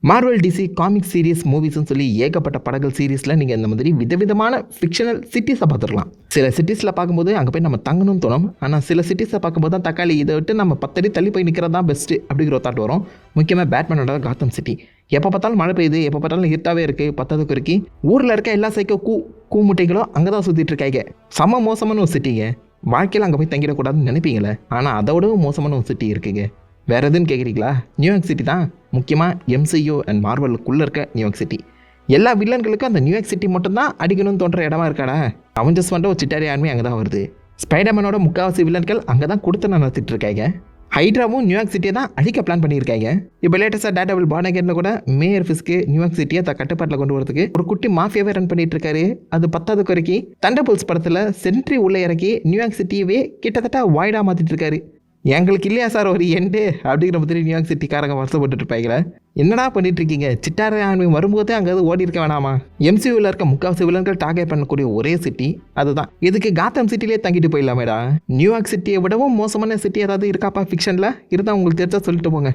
Marvel DC comic series மூவிஸ்ன்னு சொல்லி ஏகப்பட்ட படங்கள் சீரீஸில் நீங்கள் இந்த மாதிரி விதவிதமான ஃபிக்ஷனல் சிட்டிஸை பார்த்துருக்கலாம். சில சிட்டிஸில் பார்க்கும்போது அங்கே போய் நம்ம தங்கணும்னு தோணும். ஆனால் சில சிட்டிஸை பார்க்கும்போது தான் தக்காளி இதை விட்டு நம்ம 10 அடி தள்ளி போய் நிற்கிறது தான் பெஸ்ட்டு அப்படிங்கிற ஒரு தாட் வரும். முக்கியமாக பேட்மேனோட காத்தம் சிட்டி. எப்போ பார்த்தாலும் மழை பெய்யுது, எப்போ பார்த்தாலும் இருட்டாகவே இருக்குது. பத்ததுக்கு இருக்கு ஊரில் இருக்க எல்லா சைக்கோ கூமுட்டைகளும் அங்கே தான் சுற்றிட்டு இருக்காங்க. செம்ம மோசமான ஒரு சிட்டிங்க. வாழ்க்கையில் அங்கே போய் தங்கிடக்கூடாதுன்னு நினைப்பீங்களே, ஆனால் அதை விடவும் மோசமான ஒரு சிட்டி இருக்குங்க. வேறு எதுன்னு கேட்குறீங்களா? நியூயார்க் சிட்டி தான். முக்கியமாக MCU அண்ட் மார்வலுக்குள்ளே இருக்க நியூயார்க் சிட்டி. எல்லா வில்லன்களுக்கும் அந்த நியூயார்க் சிட்டி மட்டும்தான் அடிக்கணும்னு தோன்ற இடமா இருக்காடா. அவஞ்சர்ஸ் வந்துட்டு ஒரு சிட்டாரி ஆர்மி அங்கே தான் வருது. ஸ்பைடர்மேனோட முக்கால்வாசி வில்லன்கள் அங்கே தான் கொடுத்து நடத்திட்டு இருக்காங்க. ஹைட்ராவும் நியூயார்க் சிட்டியை தான் அடிக்க பிளான் பண்ணியிருக்காங்க. இப்போ லேட்டஸ்ட்டாக டேட்டாபிள் பானகேட்டில் கூட மேயர் ஃபிஸ்க்கு நியூயார்க் சிட்டியை கட்டுப்பாட்டில் கொண்டு வரதுக்கு ஒரு குட்டி மாஃபியாவே ரன் பண்ணிட்டு இருக்காரு. அது 10வது வரைக்கும் தண்டர்போல்ஸ் படத்தில் சென்ட்ரி உள்ளே இறக்கி நியூயார்க் சிட்டியவே கிட்டத்தட்ட வாய்டாக மாற்றிட்டு இருக்காரு. எங்களுக்கு இல்லையா சார் ஒரு எண்டு அப்படிங்கிற மாதிரி நியூயார்க் சிட்டிக்காரங்க வருஷப்பட்டு இருப்பாங்களே. என்னடா பண்ணிட்டு இருக்கீங்க? சிட்டார ஆர்மி வரும்போதே அங்கே ஓடி இருக்க வேணாமா? MCUவில் இருக்க முக்கால்வாசி வில்லன்கள் டார்கெட் பண்ணக்கூடிய ஒரே சிட்டி அதுதான். இதுக்கு காத்தம் சிட்டிலே தங்கிட்டு போயிடலாமேடா. நியூயார்க் சிட்டியை விடவும் மோசமான சிட்டி ஏதாவது இருக்காப்பா ஃபிக்ஷனில் இருந்தால் உங்களுக்கு தெரிஞ்சா சொல்லிட்டு போங்க.